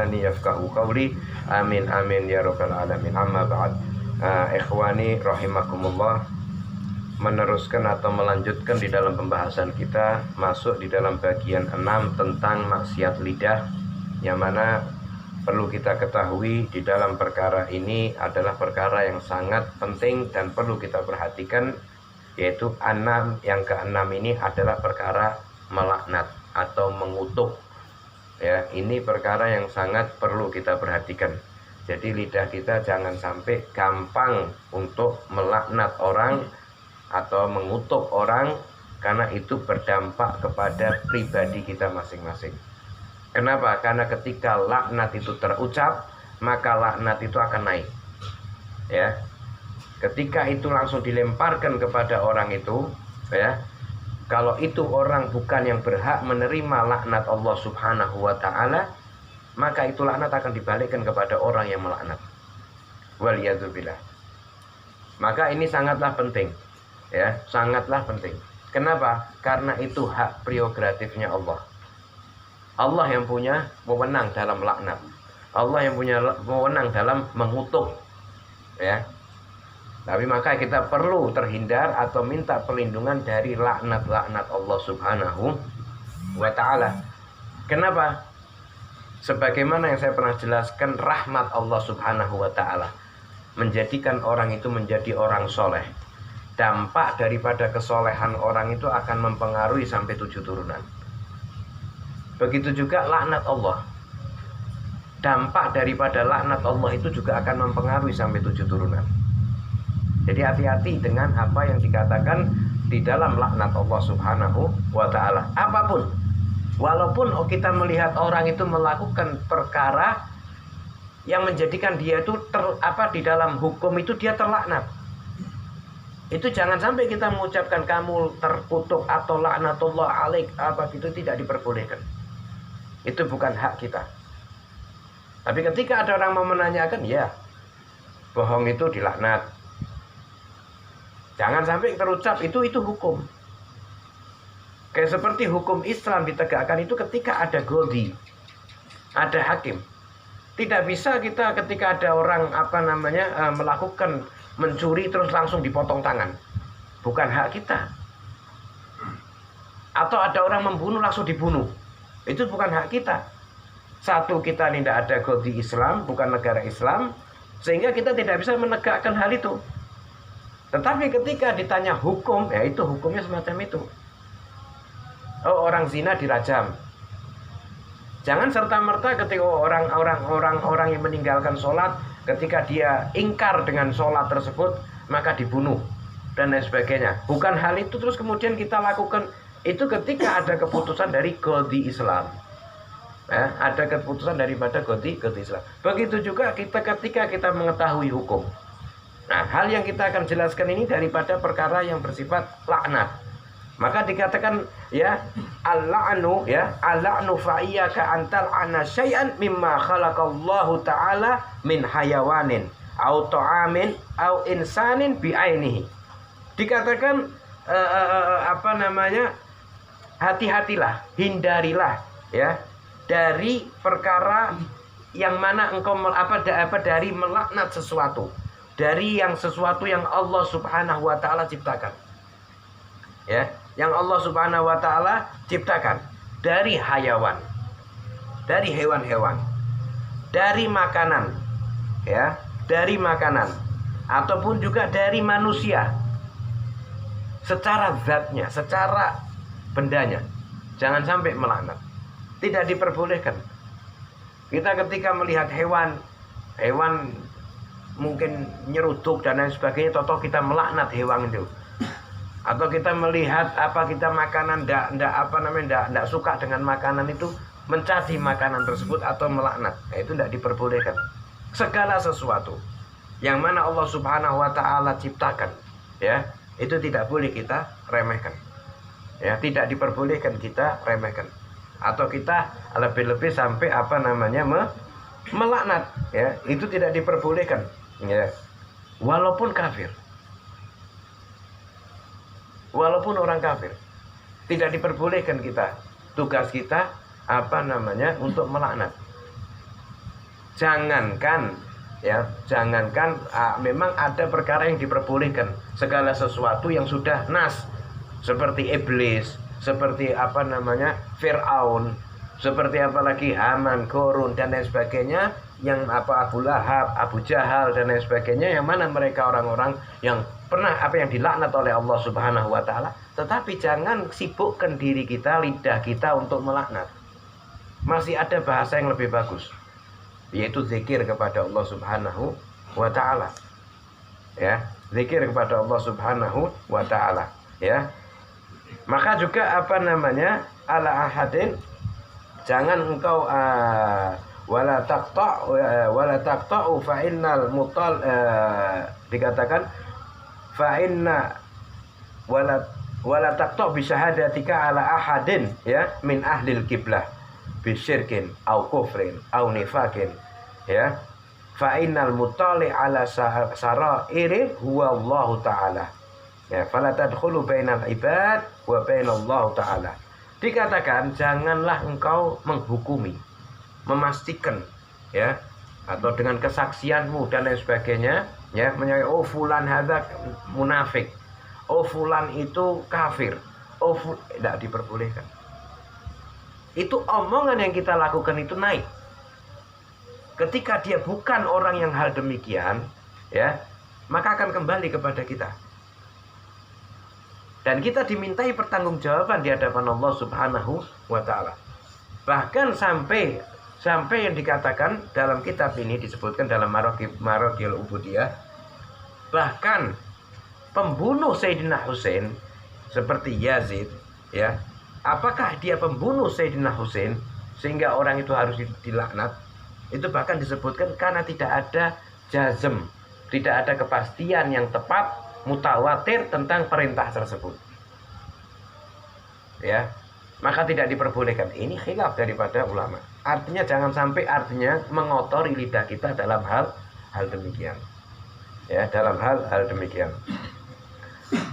lisani yafqahu qawli. Amin amin ya rabbal alamin. Amma ba'd. Ikhwani rahimakumullah, meneruskan atau melanjutkan di dalam pembahasan kita, masuk di dalam bagian 6 tentang maksiat lidah, yang mana perlu kita ketahui di dalam perkara ini adalah perkara yang sangat penting dan perlu kita perhatikan, yaitu yang keenam ini adalah perkara melaknat atau mengutuk. Ya, ini perkara yang sangat perlu kita perhatikan. Jadi lidah kita jangan sampai gampang untuk melaknat orang atau mengutuk orang, karena itu berdampak kepada pribadi kita masing-masing. Kenapa? Karena ketika laknat itu terucap, maka laknat itu akan naik. Ya. Ketika itu langsung dilemparkan kepada orang itu, ya. Kalau itu orang bukan yang berhak menerima laknat Allah Subhanahu wa taala, maka itu laknat akan dibalikkan kepada orang yang melaknat. Waliyadzubillah. Maka ini sangatlah penting. Ya, sangatlah penting. Kenapa? Karena itu hak prerogatifnya Allah. Allah yang punya wewenang dalam laknat. Allah yang punya wewenang dalam mengutuk. Ya. Tapi maka kita perlu terhindar atau minta perlindungan dari laknat-laknat Allah Subhanahu wa ta'ala. Kenapa? Sebagaimana yang saya pernah jelaskan, rahmat Allah Subhanahu wa ta'ala menjadikan orang itu menjadi orang soleh. Dampak daripada kesolehan orang itu akan mempengaruhi sampai 7 turunan. Begitu juga laknat Allah. Dampak daripada laknat Allah itu juga akan mempengaruhi sampai 7 turunan. Jadi hati-hati dengan apa yang dikatakan di dalam laknat Allah Subhanahu wa ta'ala. Apapun, walaupun kita melihat orang itu melakukan perkara yang menjadikan dia itu di dalam hukum itu dia terlaknat, itu jangan sampai kita mengucapkan kamu terkutuk atau laknatullah alaik, gitu, tidak diperbolehkan. Itu bukan hak kita. Tapi ketika ada orang mau menanyakan, ya, bohong itu dilaknat, jangan sampai terucap itu hukum. Kayak seperti hukum Islam ditegakkan itu ketika ada qadhi, ada hakim. Tidak bisa kita ketika ada orang melakukan mencuri terus langsung dipotong tangan. Bukan hak kita. Atau ada orang membunuh langsung dibunuh. Itu bukan hak kita. Satu, kita tidak ada qadhi Islam, bukan negara Islam, sehingga kita tidak bisa menegakkan hal itu. Tetapi ketika ditanya hukum, ya itu hukumnya semacam itu. Oh, orang zina dirajam. Jangan serta-merta ketika orang yang meninggalkan sholat, ketika dia ingkar dengan sholat tersebut, maka dibunuh dan lain sebagainya. Bukan hal itu terus kemudian kita lakukan. Itu ketika ada keputusan dari qadhi Islam. Ya, ada keputusan daripada qadhi Islam. Begitu juga ketika kita mengetahui hukum. Nah, hal yang kita akan jelaskan ini daripada perkara yang bersifat laknat. Maka dikatakan, ya, al-la'nu, ya, al-la'nu fa'iyyaka antal ana syai'an mimma khalaqallahu ta'ala min hayawanin au ta'amin au insanin bi'ainihi. Dikatakan hati-hatilah, hindarilah, ya, dari perkara yang mana engkau dari melaknat sesuatu. Dari sesuatu yang Allah Subhanahu wa ta'ala ciptakan. Ya, yang Allah Subhanahu wa ta'ala ciptakan dari hayawan, dari hewan-hewan, dari makanan, ya, dari makanan, ataupun juga dari manusia. Secara zatnya, secara bendanya, jangan sampai melaknat. Tidak diperbolehkan. Kita ketika melihat hewan mungkin nyeruduk dan lain sebagainya, toto kita melaknat hewan itu. Atau kita melihat kita makanan ndak suka dengan makanan itu, mencaci makanan tersebut atau melaknat. Itu tidak diperbolehkan. Segala sesuatu yang mana Allah Subhanahu wa ta'ala ciptakan, ya, itu tidak boleh kita remehkan. Ya, tidak diperbolehkan kita remehkan. Atau kita lebih-lebih sampai melaknat, ya, itu tidak diperbolehkan. Ya. Walaupun kafir, walaupun orang kafir, tidak diperbolehkan kita. Tugas kita untuk melaknat. jangankan memang ada perkara yang diperbolehkan, segala sesuatu yang sudah nas, seperti iblis, seperti Fir'aun, seperti apalagi Haman, Korun dan lain sebagainya, yang Abu Lahab, Abu Jahal dan lain sebagainya, yang mana mereka orang-orang yang pernah yang dilaknat oleh Allah Subhanahu wa taala. Tetapi jangan sibukkan diri kita, lidah kita untuk melaknat. Masih ada bahasa yang lebih bagus, yaitu zikir kepada Allah Subhanahu wa taala. Ya, zikir kepada Allah Subhanahu wa taala, ya. Maka juga ala ahadin, jangan engkau wala taqta'u fa innal mutal, dikatakan fa inna wala taqta' bi syahadatika ala ahadin, ya, min ahlil qiblah bisyirkin au kufrin au nifakin, ya. Fa innal mutali ala sarairi huwa Allah taala, ya, fala tadkhulu bainal ibad wa bainallahu taala. Dikatakan janganlah engkau menghukumi, memastikan, ya, atau dengan kesaksianmu dan lain sebagainya, ya, menyatakan oh fulan hadza munafik, oh fulan itu kafir, tidak diperbolehkan. Itu omongan yang kita lakukan itu naik. Ketika dia bukan orang yang hal demikian, ya, maka akan kembali kepada kita. Dan kita dimintai pertanggungjawaban di hadapan Allah Subhanahu wa taala. Bahkan sampai yang dikatakan dalam kitab ini, disebutkan dalam Maraqil Ubudiyah, bahkan pembunuh Sayyidina Husain seperti Yazid, ya, apakah dia pembunuh Sayyidina Husain sehingga orang itu harus dilaknat? Itu bahkan disebutkan karena tidak ada jazm, tidak ada kepastian yang tepat mutawatir tentang perintah tersebut, ya, maka tidak diperbolehkan. Ini khilaf daripada ulama. Artinya jangan sampai mengotori lidah kita dalam hal demikian, ya, dalam hal demikian.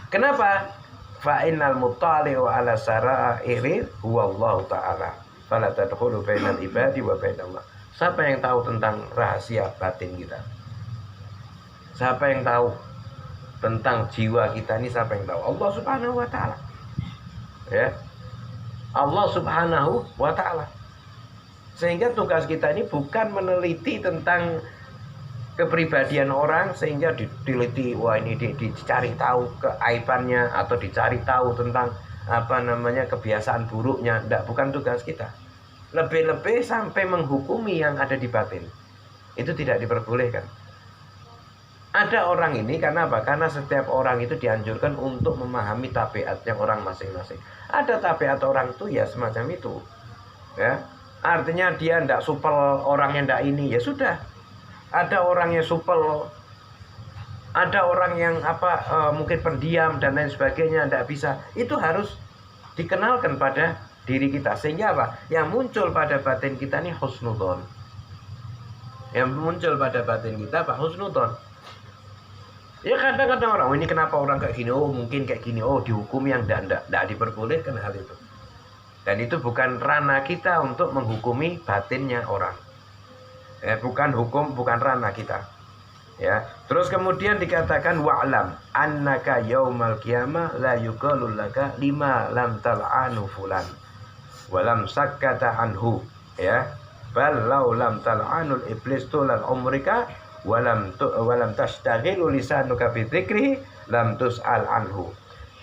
Kenapa? Fa innal muttali'u ala sara'iri huwa Allah taala fala tadkhulu bainal ibadi wa bainallah. Siapa yang tahu tentang rahasia batin kita? Siapa yang tahu tentang jiwa kita ini? Siapa yang tahu? Allah Subhanahu wa taala, ya, Allah Subhanahu wa taala. Sehingga tugas kita ini bukan meneliti tentang kepribadian orang sehingga diteliti, wah ini dicari tahu keaibannya atau dicari tahu tentang kebiasaan buruknya. Tidak, bukan tugas kita. Lebih-lebih sampai menghukumi yang ada di batin, itu tidak diperbolehkan. Ada orang ini karena apa? Karena setiap orang itu dianjurkan untuk memahami tabiatnya orang masing-masing. Ada tabiat orang itu ya semacam itu, ya. Artinya dia tidak supel, orangnya tidak ini, ya sudah. Ada orang yang supel, ada orang yang mungkin pendiam dan lain sebagainya, tidak bisa. Itu harus dikenalkan pada diri kita, sehingga apa? Yang muncul pada batin kita ini husnudzon. Yang muncul pada batin kita husnudzon. Ya kadang-kadang orang, oh ini kenapa orang kayak gini, oh mungkin kayak gini, oh dihukumi yang tidak diperbolehkan hal itu. Dan itu bukan ranah kita untuk menghukumi batinnya orang. Bukan ranah kita. Ya. Terus kemudian dikatakan wa'lam annaka yaumal qiyamah la yuqalu laka lima lam tal'anu fulan wa lam sakkata anhu, ya, bal law lam tal'anul iblis tulal umrika walam tashtaghilu lisanuka bi dzikrihi lam tus'al anhu.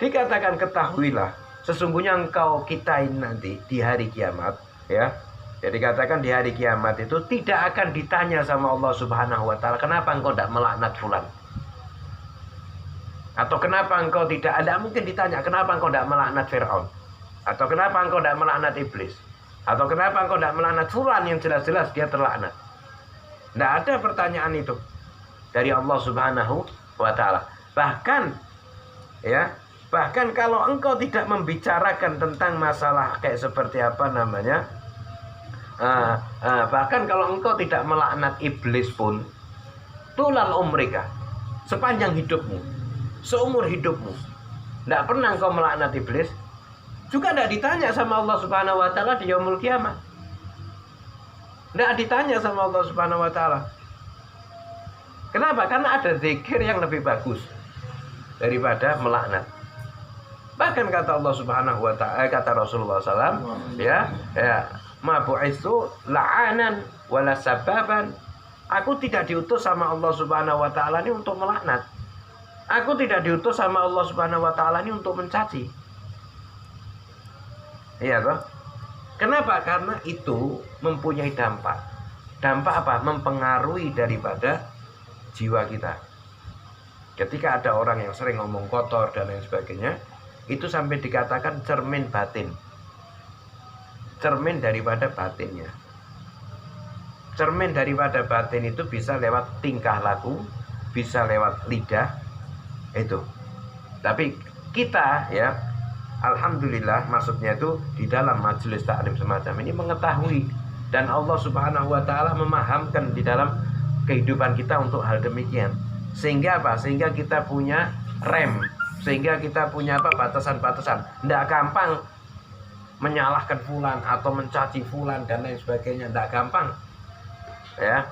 Dikatakan ketahuilah sesungguhnya engkau kita ini nanti di hari kiamat, ya. Jadi katakan di hari kiamat itu tidak akan ditanya sama Allah Subhanahu wa taala, kenapa engkau tidak melaknat fulan? Atau kenapa engkau tidak mungkin ditanya kenapa engkau tidak melaknat Fir'aun? Atau kenapa engkau tidak melaknat iblis? Atau kenapa engkau tidak melaknat fulan yang jelas-jelas dia terlaknat? Tidak ada pertanyaan itu dari Allah Subhanahu wa taala. Bahkan kalau engkau tidak membicarakan tentang masalah kayak seperti bahkan kalau engkau tidak melaknat iblis pun, tulal umrika, sepanjang hidupmu, seumur hidupmu, tidak pernah engkau melaknat iblis, juga tidak ditanya sama Allah Subhanahu wa taala di yaumul kiamat. Tidak ditanya sama Allah Subhanahu wa taala. Kenapa? Karena ada zikir yang lebih bagus daripada melaknat. Bahkan kata Allah Subhanahu wa taala, kata Rasulullah SAW, ya, ma bu'itsu la'anan wala sababan. Aku tidak diutus sama Allah Subhanahu wa taala ini untuk melaknat. Aku tidak diutus sama Allah Subhanahu wa taala ini untuk mencaci. Iya toh? Kenapa? Karena itu mempunyai dampak. Dampak apa? Mempengaruhi daripada jiwa kita. Ketika ada orang yang sering ngomong kotor dan lain sebagainya, itu sampai dikatakan cermin batin. Cermin daripada batinnya. Cermin daripada batin itu bisa lewat tingkah laku, bisa lewat lidah, itu. Tapi kita, ya, alhamdulillah, maksudnya itu di dalam majelis taklim semacam ini mengetahui, dan Allah Subhanahu wa taala memahamkan di dalam kehidupan kita untuk hal demikian. Sehingga apa? Sehingga kita punya rem, sehingga kita punya apa? Batasan-batasan. Tidak gampang menyalahkan fulan atau mencaci fulan dan lain sebagainya, tidak gampang. Ya,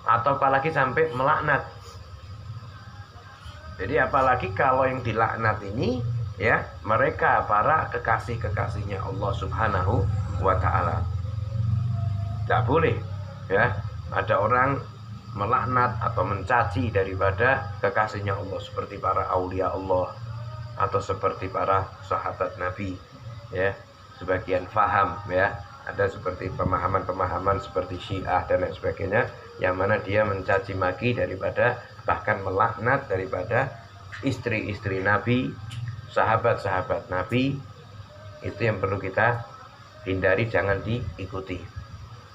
atau apalagi sampai melaknat. Jadi apalagi kalau yang dilaknat ini, ya, mereka para kekasih-kekasihnya Allah Subhanahu wa taala. Tidak boleh, ya, ada orang melaknat atau mencaci daripada kekasihnya Allah, seperti para aulia Allah atau seperti para sahabat Nabi, ya. Sebagian faham, ya, ada seperti pemahaman-pemahaman seperti Syiah dan lain sebagainya, yang mana dia mencaci maki daripada, bahkan melaknat daripada istri-istri Nabi, sahabat-sahabat Nabi. Itu yang perlu kita hindari, jangan diikuti.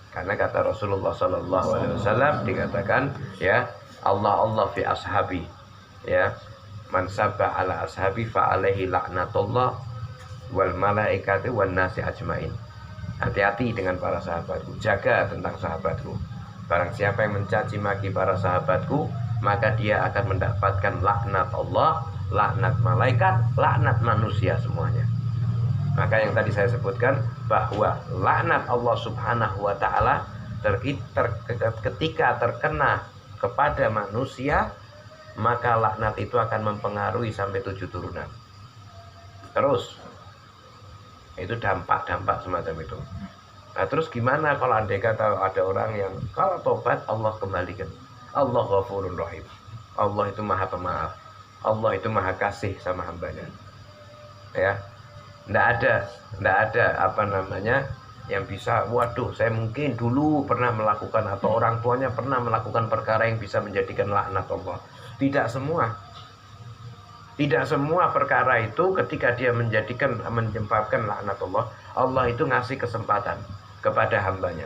Karena kata Rasulullah SAW dikatakan, ya, Allah fi ashabi, ya, man sabba ala ashabi fa alaihi laknatullah wal malaikati wan nasi ajmain. Hati-hati dengan para sahabatku, jaga tentang sahabatku. Barang siapa yang mencaci maki para sahabatku, maka dia akan mendapatkan laknat Allah, laknat malaikat, laknat manusia semuanya. Maka yang tadi saya sebutkan, bahwa laknat Allah Subhanahu wa taala ketika terkena kepada manusia, maka laknat itu akan mempengaruhi sampai 7 turunan. Terus itu dampak-dampak semacam itu. Nah, terus gimana kalau andai kata ada orang yang kalau tobat Allah kembalikan? Allah Ghafurur Rahim. Allah itu Maha Pemaaf. Allah itu Maha Kasih sama hambanya. Ya. Tidak ada apa namanya yang bisa, waduh, saya mungkin dulu pernah melakukan atau orang tuanya pernah melakukan perkara yang bisa menjadikan laknat Allah. Tidak semua perkara itu ketika dia menyebabkan laknat Allah, Allah itu ngasih kesempatan kepada hambanya.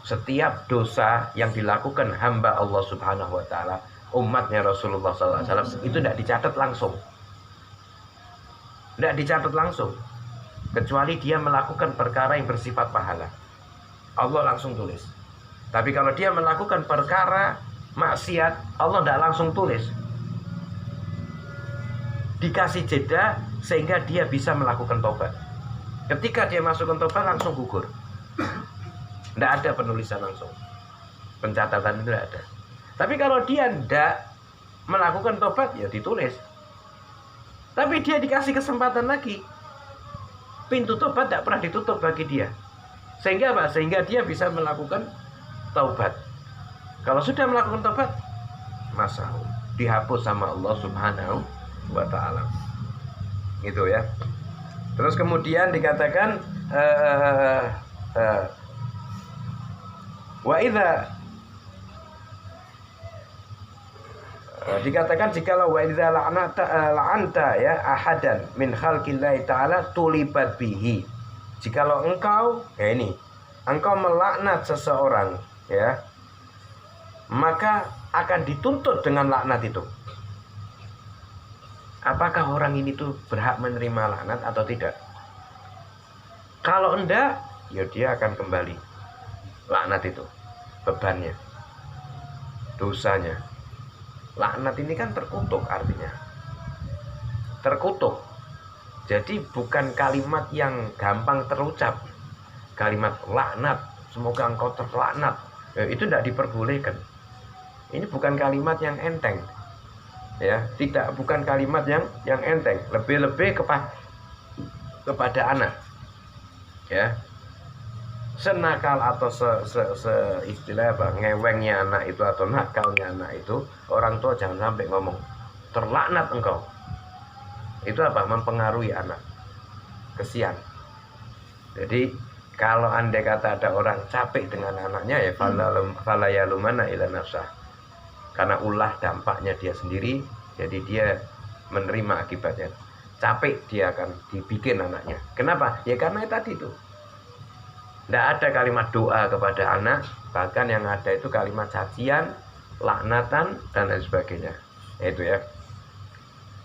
Setiap dosa yang dilakukan hamba Allah Subhanahu wa taala, umatnya Rasulullah SAW, itu tidak dicatat langsung. Tidak dicatat langsung, kecuali dia melakukan perkara yang bersifat pahala, Allah langsung tulis. Tapi kalau dia melakukan perkara maksiat, Allah tidak langsung tulis. Dikasih jeda sehingga dia bisa melakukan tobat. Ketika dia masukkan tobat, langsung gugur. Tidak ada penulisan langsung, pencatatan itu tidak ada. Tapi kalau dia tidak melakukan tobat, ya ditulis. Tapi dia dikasih kesempatan lagi, pintu tobat tidak pernah ditutup bagi dia. Sehingga apa? Sehingga dia bisa melakukan taubat. Kalau sudah melakukan taubat, masalah dihapus sama Allah Subhanahu wa ta'ala. Gitu ya. Terus kemudian dikatakan wa idza, dikatakan jikalau wa idza la'anta ya ahadan min khalqillahi ta'ala tulibat bihi. Jikalau engkau, ya ini, engkau melaknat seseorang, ya, maka akan dituntut dengan laknat itu. Apakah orang ini tuh berhak menerima laknat atau tidak? Kalau enggak, ya dia akan kembali laknat itu, bebannya, dosanya. Laknat ini kan terkutuk, artinya terkutuk. Jadi bukan kalimat yang gampang terucap. Kalimat laknat semoga engkau terlaknat. Itu tidak diperbolehkan. Ini bukan kalimat yang enteng. Ya, bukan kalimat yang enteng. Lebih-lebih kepada anak. Ya. Senakal atau istilah apa, ngewengnya anak itu atau nakalnya anak itu, orang tua jangan sampai ngomong terlaknat engkau. Itu apa? Mempengaruhi anak. Kesian. Jadi kalau andai kata ada orang capek dengan anaknya, ya fala yalumana ila nafsah. Karena ulah dampaknya dia sendiri, jadi dia menerima akibatnya. Capek dia akan dibikin anaknya. Kenapa? Ya karena tadi itu. Tidak ada kalimat doa kepada anak, bahkan yang ada itu kalimat cacian, laknatan, dan lain sebagainya. Itu ya.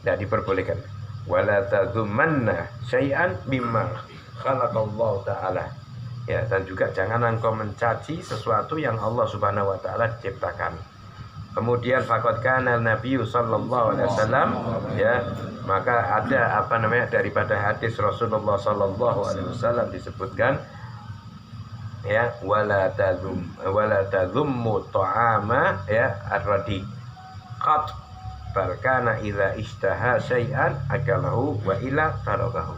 Tidak diperbolehkan. Wala tadzumanna syai'an mimma khalaqallahu ta'ala. Ya, dan juga jangan engkau mencaci sesuatu yang Allah Subhanahu wa taala ciptakan. Kemudian faqad kana Nabi sallallahu alaihi wasallam, ya, maka ada daripada hadis Rasulullah sallallahu alaihi wasallam disebutkan, ya, wala tadhummu ta'ama, ya, ar-radi qat bal kana idza ishtaha syai'an akalahu wa ila tarakahu.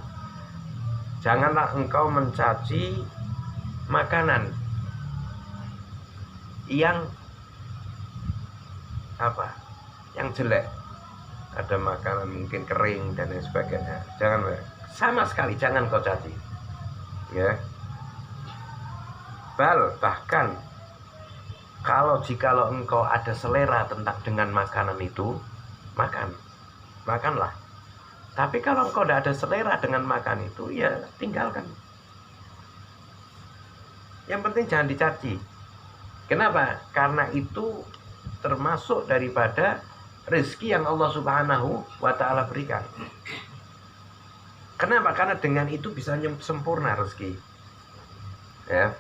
Janganlah engkau mencaci makanan yang yang jelek. Ada makanan mungkin kering dan lain sebagainya. Jangan, sama sekali jangan kau caci. Ya. Bahkan jikalau engkau ada selera dengan makanan itu, makanlah. Tapi kalau engkau tidak ada selera dengan makan itu, ya tinggalkan. Yang penting jangan dicaci. Kenapa? Karena itu termasuk daripada rezeki yang Allah Subhanahu wa taala berikan. Kenapa? Karena dengan itu bisa sempurna rezeki. Ya.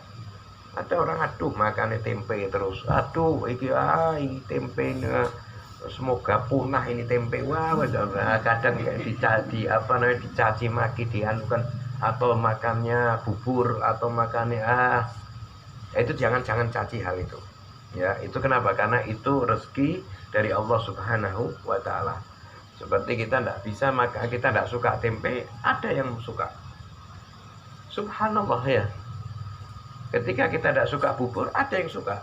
Ada orang makannya tempe terus. Ini tempenya semoga punah ini tempe. Kadang dicaci maki, dianukan, atau makannya bubur atau makannya itu jangan caci hal itu. Ya, itu kenapa? Karena itu rezeki dari Allah Subhanahu wa taala. Seperti kita tidak bisa makan, kita tidak suka tempe, ada yang suka. Subhanallah, ya. Ketika kita tidak suka bubur, ada yang suka.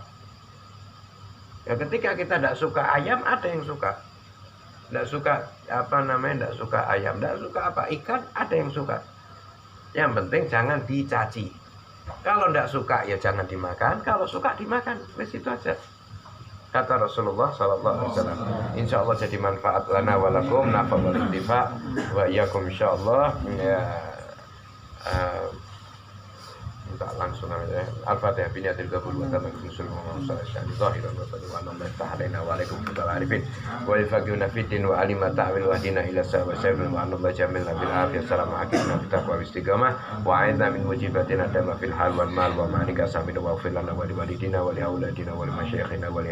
Ya, ketika kita tidak suka ayam, ada yang suka. Tidak suka tidak suka ayam, tidak suka ikan, ada yang suka. Yang penting jangan dicaci. Kalau tidak suka ya jangan dimakan, kalau suka dimakan. Wes itu aja. Kata Rasulullah sallallahu alaihi wasallam. Insyaallah jadi manfaat lana walakum, nafa wal intifa wa iyyakum insyaallah. Ya, minta langsung aja. Al-Fatihah bi niyatil qabul wa tamakkum sulhu sallallahu zahiran wa batin wa ta'ala wa alaikum arifin wa yafaquna fi din wa alima ta'wil wa dina ila sabil wa anna jamil bil afiyah salam hakimna bi taqwa istiqamah wa aidna min mujibatin adama fil hal wal mal wa ma'nika samin wa fil lana wa li walidina wa li auladina wa li masyayikhina wa li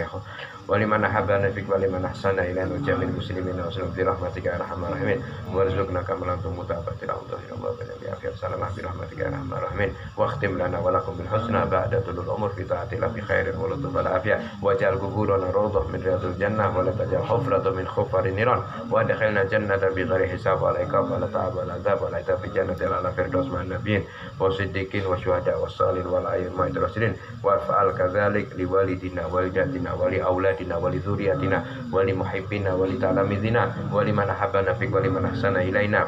wa liman habana fik wa liman ahsana ila jamil muslimin wa sallam bi rahmatika ya arhamar rahimin warzuqna kamalan mutabatil Allah ya Allah bi afiyah salam bi rahmatika ya arhamar rahimin wa lana walakum bil husna ba'da tulul umur fi ta'atillah bi khairin wa lutuf wal afiyah waj'al quburana rawdah min riyadil jannah wa la taj'al hufratan min hufarin niran wa adkhilna jannata bi ghairi hisab wa la iqab wa la ta'ab wa la adab wa la itabi jannatil ala firdaus ma'an nabiyyin wa siddiqin wa syuhada wa salihin wal a'immah rasulin wa fa'al kadzalik li walidina walidatina wa li auladina wa li dzurriyyatina wa li muhibbina wa li talamidina wa liman ahabbana fik wa liman ahsana ilaina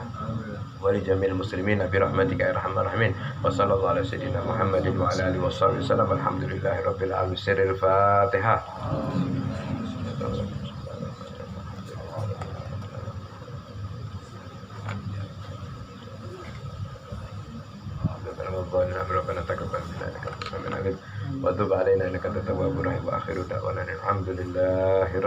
ولجميع المسلمين برحمتك يا ارحم الراحمين وصلى الله على سيدنا محمد وعلى اله وصحبه وسلم الحمد لله رب العالمين سر الفاتحه ربنا تقبل منا انك انت السميع العليم وتب علينا انك انت التواب الرحيم واخر دعوانا الحمد لله